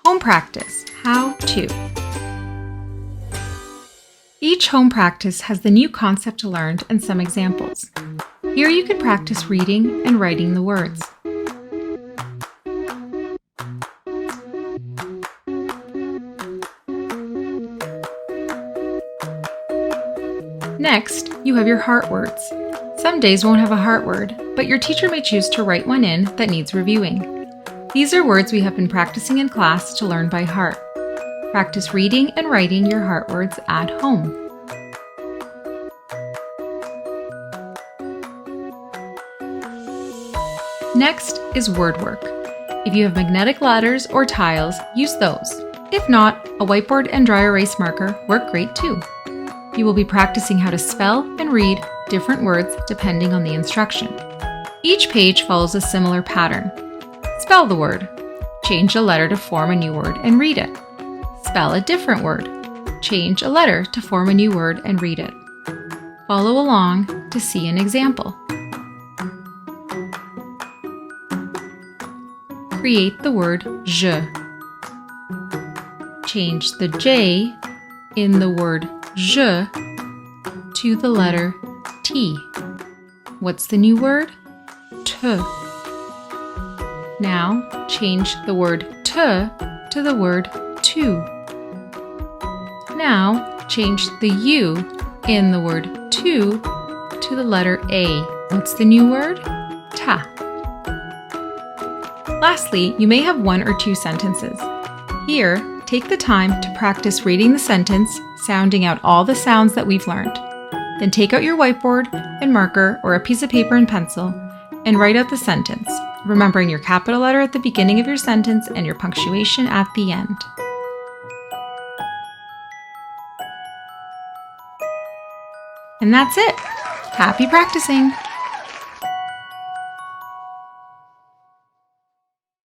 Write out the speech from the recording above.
Home practice, how to. Each home practice has the new concept learned and some examples. Here you can practice reading and writing the words. Next, you have your heart words. Some days won't have a heart word, but your teacher may choose to write one in that needs reviewing. These are words we have been practicing in class to learn by heart. Practice reading and writing your heart words at home. Next is word work. If you have magnetic letters or tiles, use those. If not, a whiteboard and dry erase marker work great too. You will be practicing how to spell and read different words depending on the instruction. Each page follows a similar pattern. Spell the word. Change a letter to form a new word and read it. Spell a different word. Change a letter to form a new word and read it. Follow along to see an example. Create the word je. Change the J in the word je to the letter T. What's the new word? Te. Now change the word te to the word to. Now change the U in the word to the letter A. What's the new word? Ta. Lastly, you may have one or two sentences. Here, take the time to practice reading the sentence, sounding out all the sounds that we've learned. Then take out your whiteboard and marker or a piece of paper and pencil and write out the sentence, remembering your capital letter at the beginning of your sentence and your punctuation at the end. And that's it! Happy practicing!